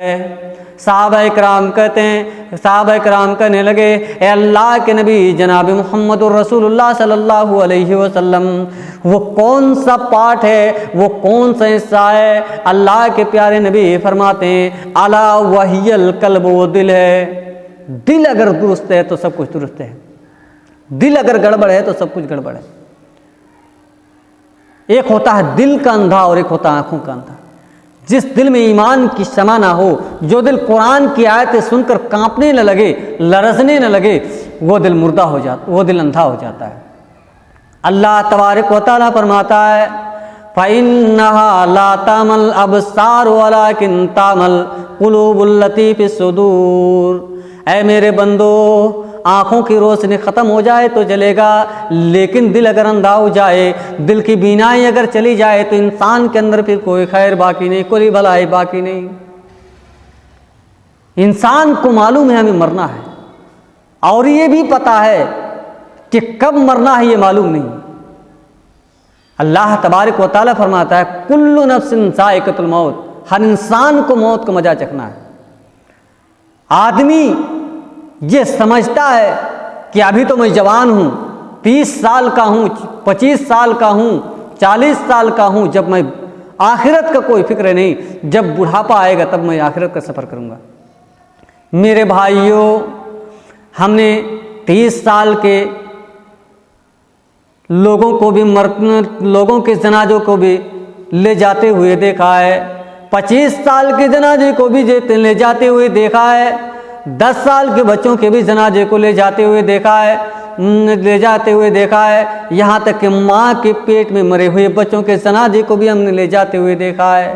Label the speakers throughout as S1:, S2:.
S1: साहबा कराम कहते हैं, साहबा कराम कहने लगे, ए अल्लाह के नबी जनाब मोहम्मद रसूलुल्लाह सल्लल्लाहु अलैहि वसल्लम, वो कौन सा पाठ है, वो कौन सा हिस्सा है? अल्लाह के प्यारे नबी फरमाते हैं, अला वहियल कल्ब, वो दिल है। दिल अगर दुरुस्त है तो सब कुछ दुरुस्त है, दिल अगर गड़बड़ है तो सब कुछ गड़बड़ है। एक होता है दिल का अंधा और एक होता है आंखों का अंधा। जिस दिल में ईमान की शमा ना हो, जो दिल कुरान की आयतें सुनकर कांपने न लगे, लरजने न लगे, वो दिल मुर्दा हो जाता, वो दिल अंधा हो जाता है। अल्लाह तबारक व तआला फरमाता है, फ़इन्नहा ला तामल अबसार वलाकिन तामल कुलूबुल लती फिस सुदूर। ऐ मेरे बंदो, आँखों की रोशनी ख़त्म हो जाए तो चलेगा, लेकिन दिल अगर अंधा हो जाए, दिल की बीनाई अगर चली जाए तो इंसान के अंदर फिर कोई खैर बाकी नहीं, कोई भलाई बाकी नहीं। इंसान को मालूम है हमें मरना है, और ये भी पता है कि कब मरना है ये मालूम नहीं। अल्लाह तबारक व तआला फरमाता है, कुल्लु नफ्सिन ज़ाइक़तुल मौत, हर इंसान को मौत का मजा चखना है। आदमी ये समझता है कि अभी तो मैं जवान हूँ, 30 साल का हूँ, 25 साल का हूँ, 40 साल का हूँ, जब मैं आखिरत का कोई फिक्र नहीं, जब बुढ़ापा आएगा तब मैं आखिरत का सफ़र करूँगा। मेरे भाइयों, हमने 30 साल के लोगों को भी लोगों के जनाजों को भी ले जाते हुए देखा है, 25 साल के जनाजे को भी ले जाते हुए देखा है, 10 साल के बच्चों के भी जनाजे को ले जाते हुए देखा है, यहाँ तक कि माँ के पेट में मरे हुए बच्चों के जनाजे को भी हमने ले जाते हुए देखा है।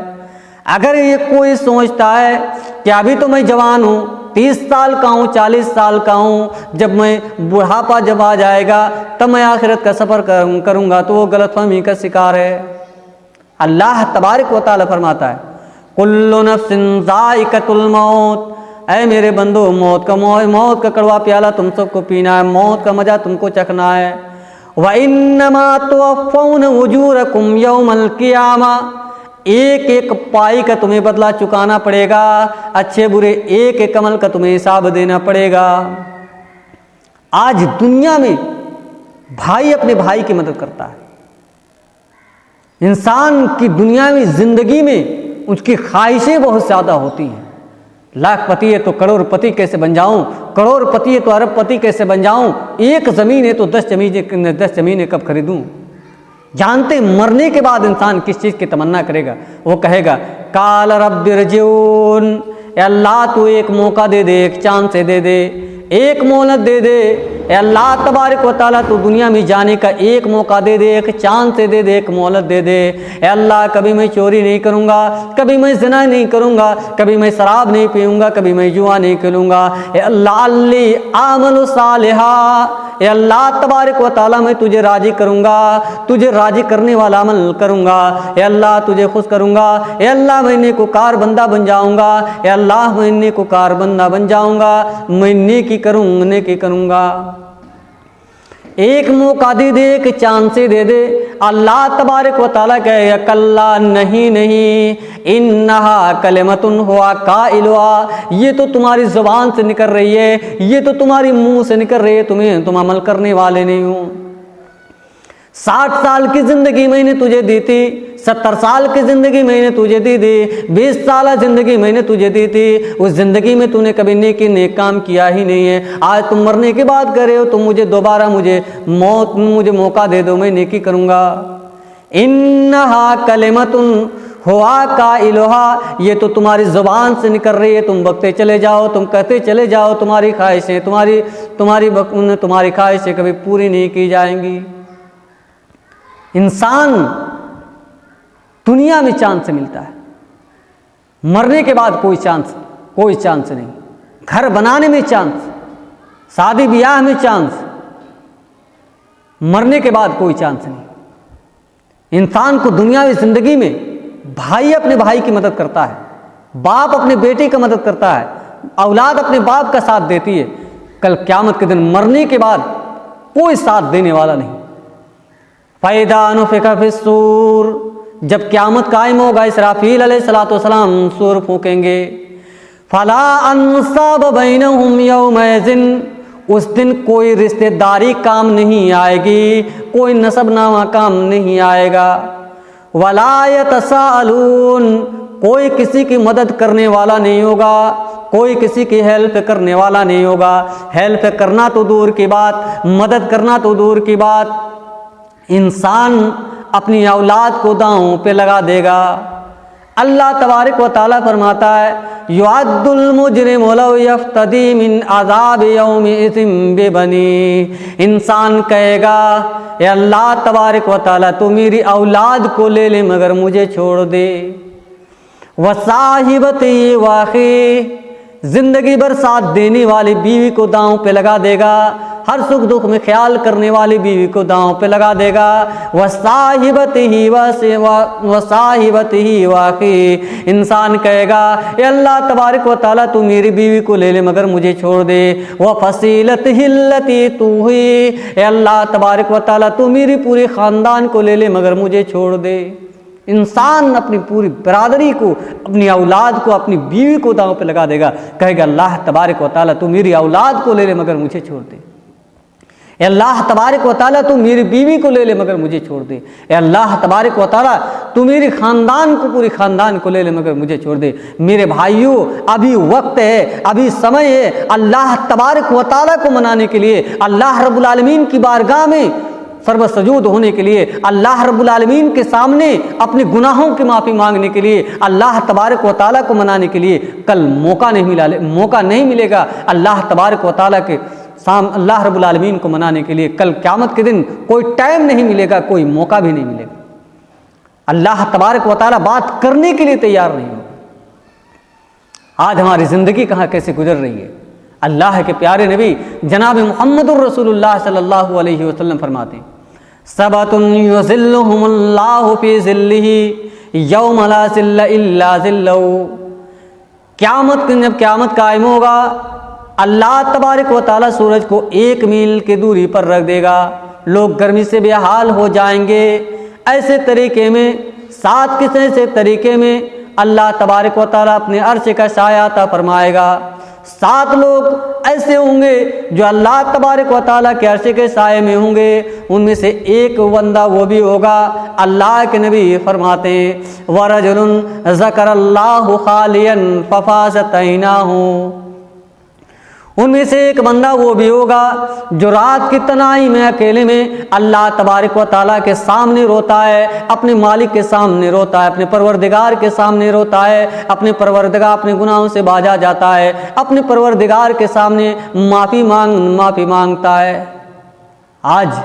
S1: अगर ये कोई सोचता है कि अभी तो मैं जवान हूँ, 30 साल का हूँ, 40 साल का हूँ, जब मैं बुढ़ापा जब आ जाएगा तब मैं आखिरत का सफ़र करूँगा, तो वो गलतफहमी का शिकार है। अल्लाह तबारक व तआला फरमाता है, कुल्लु नफ्सिन ज़ाइक़तुल मौत, ऐ मेरे बंदो, मौत का कड़वा प्याला तुम सबको पीना है, मौत का मज़ा तुमको चखना है। व इन्नमा तुवफ़्फ़ौन उजूरकुम यौमल क़ियामा, एक एक पाई का तुम्हें बदला चुकाना पड़ेगा, अच्छे बुरे एक एक अमल का तुम्हें हिसाब देना पड़ेगा। आज दुनिया में भाई अपने भाई की मदद करता है। इंसान की दुनिया में ज़िंदगी में उसकी ख्वाहिशें बहुत ज़्यादा होती हैं। लाखपति है तो करोड़पति कैसे बन जाऊं, करोड़पति है तो अरबपति कैसे बन जाऊं, एक ज़मीन है तो 10 ज़मीनें कब खरीदूं। जानते मरने के बाद इंसान किस चीज़ की तमन्ना करेगा? वो कहेगा, काल रब्बिरजिऊन, अल्लाह तू एक मौका दे दे, एक चांस से दे दे, एक मोहलत दे दे। अल्लाह तबारक व तआला तू दुनिया में जाने का एक मौका दे दे, एक चांस से दे दे, एक मोहलत दे दे। अल्लाह कभी मैं चोरी नहीं करूँगा, कभी मैं ज़िना नहीं करूँगा, कभी मैं शराब नहीं पीऊँगा, कभी मैं जुआ नहीं खेलूँगा। अल्लाह अल्ली आमलु सालिहा, अल्लाह तबारक व तआला मैं तुझे राज़ी करूँगा, तुझे राज़ी करने वाला अमल करूँगा। अल्लाह तुझे खुश करूँगा। अल्लाह मैं नेकोकार बंदा बन जाऊँगा। अल्लाह मैं नेकोकार बंदा बन जाऊँगा, मैं नेकी करूँगा। एक मौका दे दे, एक चांस से दे दे। अल्लाह तबारक व तआला कहेगा, कल्ला नहीं, इन्नहा कलिमतुन हुवा काइलुहा, ये तो तुम्हारी ज़ुबान से निकल रही है, ये तो तुम्हारी मुंह से निकल रही है, तुम अमल करने वाले नहीं हो। 60 साल की ज़िंदगी मैंने तुझे दी थी, 70 साल की ज़िंदगी मैंने तुझे दी थी, 20 साल ज़िंदगी मैंने तुझे दी थी, उस ज़िंदगी में तूने कभी नेक काम किया ही नहीं है। आज तुम मरने की बात कर रहे हो, तुम मुझे दोबारा मुझे मौका दे दो, मैं नेकी करूँगा। इन्नहा कलिमतुन हुवा काइलुहा, ये तो तुम्हारी ज़ुबान से निकल रही है, तुम बकते चले जाओ, तुम कहते चले जाओ, तुम्हारी ख्वाहिशें तुम्हारी ख्वाहिशें कभी पूरी नहीं की जाएंगी। इंसान दुनिया में चांस से मिलता है, मरने के बाद कोई चांस नहीं। घर बनाने में चांस, शादी ब्याह में चांस, मरने के बाद कोई चांस नहीं। इंसान को दुनियावी ज़िंदगी में भाई अपने भाई की मदद करता है, बाप अपने बेटे की मदद करता है, औलाद अपने बाप का साथ देती है। कल क़यामत के दिन मरने के बाद कोई साथ देने वाला नहीं। फ़इज़ा नुफ़िख़ फ़िस्सूर, जब क़यामत कायम होगा, इसराफील अलैहिस्सलातु वस्सलाम सूर फूकेंगे। फला अंसाब बैनहुम यौमइज़िन, उस दिन कोई रिश्तेदारी काम नहीं आएगी, कोई नसबनामा काम नहीं आएगा। वला यतसाअलून, कोई किसी की मदद करने वाला नहीं होगा, कोई किसी की हेल्प करने वाला नहीं होगा। हेल्प करना तो दूर की बात, मदद करना तो दूर की बात, इंसान अपनी औलाद को दांव पे लगा देगा। अल्लाह तबारक व तआला फरमाता है, युअद्दुल मुजरिमु लौ यफ्तदी मिन अज़ाब यौमिइज़िन बिबनी। इंसान कहेगा, ए अल्लाह तबारक व तआला तू मेरी औलाद को ले ले मगर मुझे छोड़ दे। व साहिबती वाखी, जिंदगी भर साथ देने वाली बीवी को दांव पे लगा देगा, हर सुख दुख में ख्याल करने वाली बीवी को दांव पे लगा देगा। व साहिबती वाखी, इंसान कहेगा, ए अल्लाह तबारक व तआला तू मेरी बीवी को ले ले मगर मुझे छोड़ दे। व फसीलतिही लती तुही, ए अल्लाह तबारक व तआला तू मेरी पूरे ख़ानदान को ले ले मगर मुझे छोड़ दे। इंसान अपनी पूरी बरादरी को, अपनी औलाद को, अपनी बीवी को दांव पे लगा देगा, कहेगा अल्लाह तबारक व तआला तू मेरी औलाद को ले ले मगर मुझे छोड़ दे। ए अल्लाह तबारक व तआला तू मेरी बीवी को ले ले मगर मुझे छोड़ दे। ए अल्लाह तबारक व तआला तू मेरी ख़ानदान को, पूरी ख़ानदान को ले ले मगर मुझे छोड़ दे। मेरे भाइयों, अभी वक्त है, अभी समय है अल्लाह तबारक व तआला को मनाने के लिए, अल्लाह रब्बुल आलमीन की बारगाह में सर्वसजूद होने के लिए, अल्लाह रब्बुल आलमीन के सामने अपने गुनाहों की माफ़ी मांगने के लिए, अल्लाह तबारक व तआला को मनाने के लिए कल मौका नहीं मिलेगा। अल्लाह तबारक व तआला के अल्लाह रब्बुल आलमीन को मनाने के लिए कल क़यामत के दिन कोई टाइम नहीं मिलेगा, कोई मौका भी नहीं मिलेगा। अल्लाह तबारक व तआला बात करने के लिए तैयार नहीं होगा। आज हमारी ज़िंदगी कहाँ कैसे गुजर रही है। अल्लाह के प्यारे नबी जनाब मुहम्मदुर रसूलुल्लाह सल्लल्लाहु अलैहि वसल्लम फरमाते हैं, सबअतुन युज़िल्लुहुमुल्लाहु फी ज़िल्लिही यौम ला ज़िल्ला इल्ला ज़िल्लहू। जब क़यामत कायम होगा, अल्लाह तबारक व तआला सूरज को 1 मील की दूरी पर रख देगा। लोग गर्मी से बेहाल हो जाएंगे। ऐसे तरीके में, सात किस्म से तरीके में अल्लाह तबारक व तआला अपने अर्श का साया अता फरमाएगा। 7 लोग ऐसे होंगे जो अल्लाह तबारक व तआला के अर्श के साये में होंगे। उनमें से एक बंदा वो भी होगा, अल्लाह के नबी फरमाते हैं, वरजुलुन ज़करल्लाहु खालियन फफ़ाज़त ऐनाहू। उनमें से एक बंदा वो भी होगा जो रात की तनाई में अकेले में अल्लाह तबारक व तआला के सामने रोता है, अपने मालिक के सामने रोता है, अपने परवरदिगार के सामने रोता है, अपने परवरदिगार अपने गुनाहों से बाजा जाता है, अपने परवरदिगार के सामने माफ़ी मांगता है। आज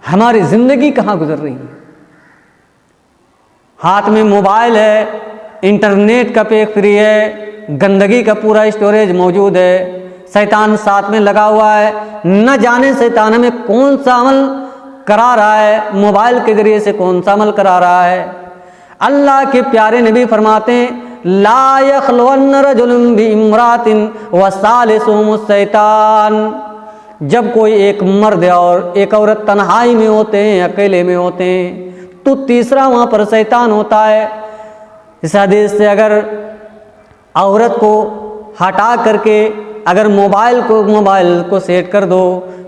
S1: हमारी ज़िंदगी कहाँ गुजर रही है। हाथ में मोबाइल है, इंटरनेट का पैक फ्री है, गंदगी का पूरा स्टोरेज मौजूद है, शैतान साथ में लगा हुआ है। न जाने शैतान हमें कौन सा अमल करा रहा है, मोबाइल के जरिए से कौन सा अमल करा रहा है। अल्लाह के प्यारे नबी फरमाते हैं, ला यख़्लुवन्न रजुलुन बिइम्रातिन व सालिसुहुमुश शैतान। जब कोई एक मर्द और एक औरत तन्हाई में होते हैं, अकेले में होते हैं, तो तीसरा वहाँ पर शैतान होता है। इस हदीस से अगर औरत को हटा करके अगर मोबाइल को सेट कर दो,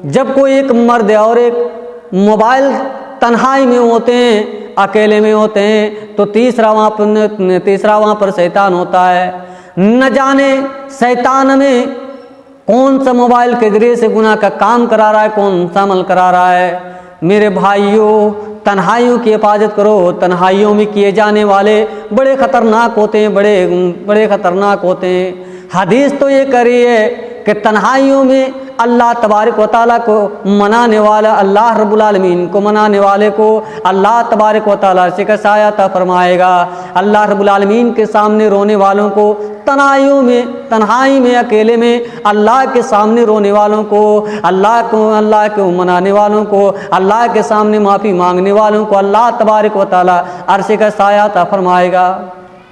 S1: जब कोई एक मर्द और एक मोबाइल तन्हाई में होते हैं, अकेले में होते हैं, तो तीसरा वहाँ पर शैतान होता है। न जाने शैतान में कौन सा मोबाइल के जरिए से गुनाह का काम करा रहा है, कौन सा अमल करा रहा है। मेरे भाइयों, तन्हाइयों की हिफाजत करो। तन्हाइयों में किए जाने वाले बड़े ख़तरनाक होते हैं, बड़े ख़तरनाक होते हैं। हदीस तो ये कह रही है कि तन्हाइयों में अल्लाह तबारक व तआला को मनाने वाला, अल्लाह रब्बुल आलमीन को मनाने वाले को अल्लाह तबारक व तआला से का साया अता फरमाएगा। अल्लाह रब्बुल आलमीन के सामने रोने वालों को, तन्हाई में अकेले में अल्लाह के सामने रोने वालों को, अल्लाह को मनाने वालों को, अल्लाह के सामने माफ़ी मांगने वालों को अल्लाह तबारक व तआला अर्श का साया अता फरमाएगा।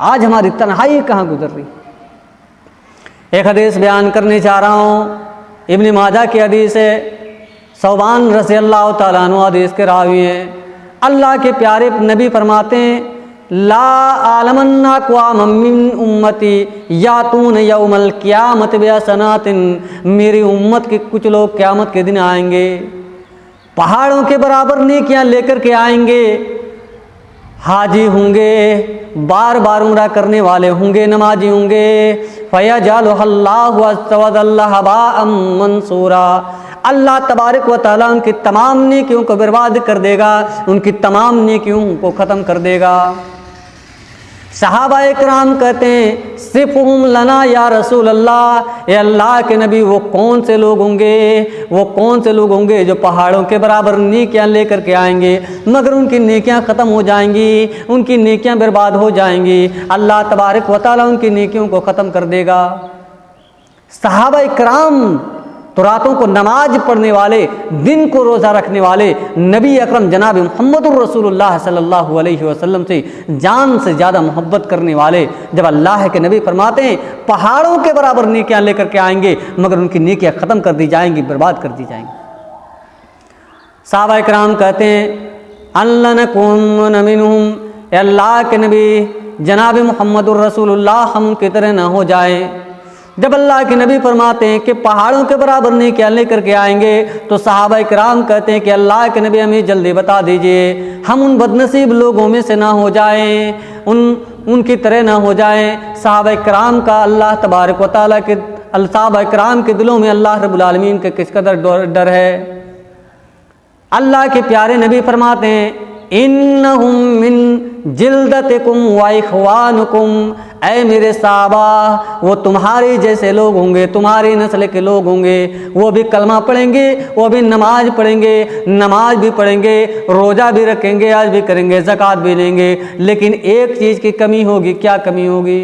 S1: आज हमारी तन्हाई कहाँ गुजर रही। एक हदीस बयान करने जा रहा हूँ, इब्न माजा की हदीस है। सौबान रज़ियल्लाहु ताला अन्हु हदीस के रावी हैं। अल्लाह के प्यारे नबी फरमाते हैं, ला आलमन्ना क़वामम मिन उम्मती यातून यौमल क़ियामत बिहसनातिन, मेरी उम्मत के कुछ लोग क़यामत के दिन आएंगे, पहाड़ों के बराबर नेकियां लेकर के आएंगे, हाजी होंगे, बार बार उम्रा करने वाले होंगे, नमाजी होंगे। फ़यजअलुहुल्लाहु अज़्ज़ व जल्ल हबाअम मंसूरा, अल्लाह तबारक व तआला उनकी तमाम नेकियों को बर्बाद कर देगा, उनकी तमाम नेकियों को ख़त्म कर देगा। सहाबा इकराम कहते हैं सिफ़हुम लना या रसूल अल्लाह, ए अल्लाह के नबी वो कौन से लोग होंगे, वो कौन से लोग होंगे जो पहाड़ों के बराबर नेकियां लेकर के आएंगे मगर उनकी नेकियां ख़त्म हो जाएंगी, उनकी नेकियां बर्बाद हो जाएंगी, अल्लाह तबारक व तआला उनकी नेकियों को ख़त्म कर देगा। सहाबा इकराम तो रातों को नमाज पढ़ने वाले, दिन को रोज़ा रखने वाले, नबी अकरम जनाब मुहम्मदुर रसूलुल्लाह सल्लल्लाहु अलैहि वसल्लम से जान से ज़्यादा मोहब्बत करने वाले, जब अल्लाह के नबी फरमाते हैं पहाड़ों के बराबर नेकियां लेकर के आएंगे मगर उनकी नेकियां ख़त्म कर दी जाएंगी, बर्बाद कर दी जाएंगी। सहाबा इकराम कहते हैं अल्लाह नकुन मिनहुम, अल्लाह के नबी जनाब मुहम्मदुर रसूलुल्लाह हम उनकी तरह ना हो जाए। जब अल्लाह के नबी फरमाते हैं कि पहाड़ों के बराबर नेकियां लेकर के आएंगे तो सहाबा इकराम कहते हैं कि अल्लाह के नबी हमें जल्दी बता दीजिए, हम उन बदनसीब लोगों में से ना हो जाएं, उनकी तरह ना हो जाएं। सहाबा इकराम का अल्लाह तबारक व तआला के, सहाबा इकराम के दिलों में अल्लाह रब्बुल आलमीन का किस कदर डर है। अल्लाह के प्यारे नबी फरमाते हैं इन्नहुम मिन जिल्दतिकुम व इख्वानुकुम, ऐ मेरे साहबा वो तुम्हारे जैसे लोग होंगे, तुम्हारी नस्ल के लोग होंगे, वो भी कलमा पढ़ेंगे, वो भी नमाज पढ़ेंगे, नमाज भी पढ़ेंगे, रोज़ा भी रखेंगे, आज भी करेंगे, ज़कात भी लेंगे, लेकिन एक चीज़ की कमी होगी। क्या कमी होगी?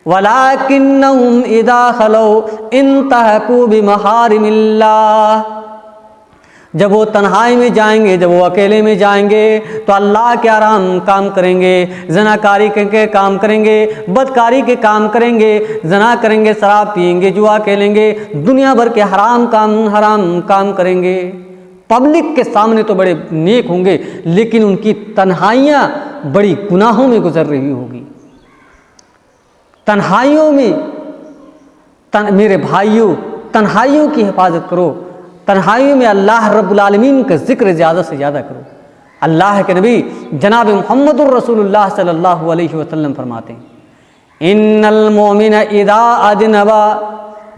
S1: वलाकिन्नहुम इज़ा खलौ इंतहकू बिमहारिमिल्लाह, जब वो तन्हाई में जाएंगे, जब वो अकेले में जाएंगे तो अल्लाह के आराम काम करेंगे, ज़नाकारी के काम करेंगे, बदकारी के काम करेंगे, ज़ना करेंगे, शराब पिएंगे, जुआ खेलेंगे, दुनिया भर के हराम काम करेंगे। पब्लिक के सामने तो बड़े नेक होंगे लेकिन उनकी तन्हाइयाँ बड़ी गुनाहों में गुजर रही होगी। तन्हाइयों में मेरे भाइयों, तन्हाइयों की हिफाजत करो, तन्हाइयों में अल्लाह रब्बुल आलमीन का जिक्र ज़्यादा से ज़्यादा करो। अल्लाह के नबी जनाब मुहम्मदुर रसूलुल्लाह सल्लल्लाहु अलैहि वसल्लम फरमाते हैं इन्नल मोमिन इदा अजनबा,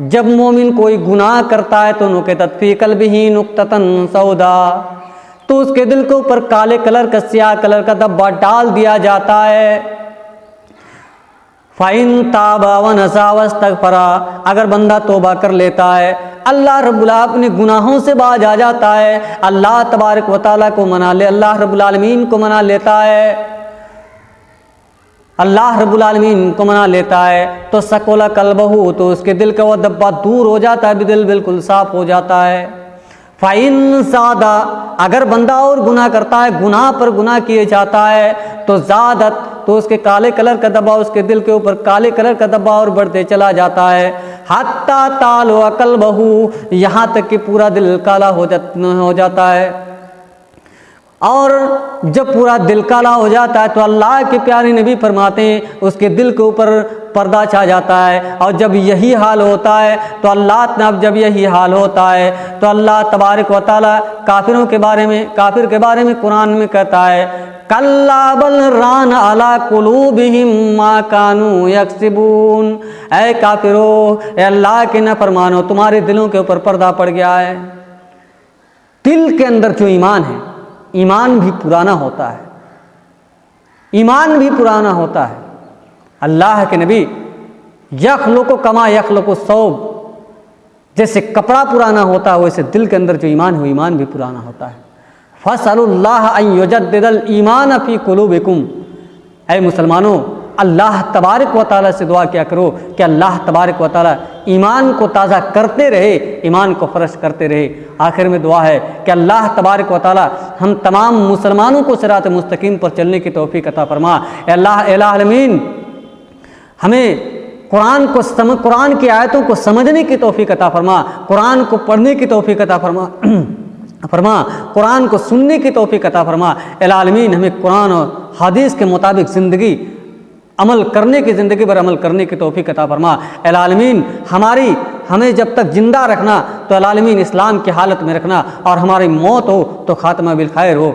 S1: जब मोमिन कोई गुनाह करता है तो नुक़ितत फ़ी क़ल्बिही नुक़्ततन सौदा, तो उसके दिल के ऊपर काले कलर का, स्याह कलर का धब्बा डाल दिया जाता है। फ़ाइन ताबा व नसा वस्तग़फ़रा, अगर बंदा तौबा कर लेता है, अल्लाह रब्बुल अपने गुनाहों से बाज आ जाता है, अल्लाह तबारक व तआला को मना ले, अल्लाह रब्बुल आलमीन को मना लेता है, अल्लाह रब्बुल आलमीन को मना लेता है, तो सकोला कल्बहू, तो उसके दिल का वो धब्बा दूर हो जाता है, दिल बिल्कुल साफ हो जाता है। फ़ाइन ज़ादा, अगर बंदा और गुनाह करता है, गुनाह पर गुनाह किए जाता है, तो ज़ादत, तो उसके काले कलर का धब्बा, उसके दिल के ऊपर काले कलर का धब्बा और बढ़ते चला जाता है। हत्ता तालो क़ल्बहू, यहाँ तक कि पूरा दिल काला हो जाता है। और जब पूरा दिल काला हो जाता है तो अल्लाह के प्यारे नबी फरमाते हैं उसके दिल के ऊपर पर्दा छा जाता है। और जब यही हाल होता है तो जब यही हाल होता है तो अल्लाह तबारक व तआला काफिर के बारे में कुरान में कहता है कल्ला बल रान अला कुलूबिहिम मा कानू यक्सिबून, ऐ काफिरो, ऐ अल्लाह के न फरमानो, तुम्हारे दिलों के ऊपर पर्दा पड़ गया है। दिल के अंदर जो ईमान है, ईमान भी पुराना होता है, ईमान भी पुराना होता है। अल्लाह के नबी यखलुकु कमा यखलुकु सौब, जैसे कपड़ा पुराना होता है वैसे दिल के अंदर जो ईमान है वो ईमान भी पुराना होता है। फसअलुल्लाह अन युजद्दिदल ईमान फी कुलूबिकुम, ऐ मुसलमानों, अल्लाह तबारक व तआला से दुआ किया करो कि अल्लाह तबारक व तआला ईमान को ताज़ा करते रहे, ईमान को फ़रश करते रहे। आखिर में दुआ है कि अल्लाह तबारक व तआला हम तमाम मुसलमानों को सिरात मुस्तकीम पर चलने की तौफीक अता फरमा। अल्लाह आलमीन हमें कुरान की आयतों को समझने की तौफीक अता फरमा, कुरान को पढ़ने की तौफीक अता फरमा। फरमा, कुरान को सुनने की तौफीक अता फरमा। एलालमीन हमें कुरान और हदीस के मुताबिक ज़िंदगी अमल करने की, ज़िंदगी पर अमल करने की तौफीक अता फरमा। एलालमीन हमें जब तक ज़िंदा रखना तो एलालमीन इस्लाम की हालत में रखना, और हमारी मौत हो तो खात्मा बिल खैर हो।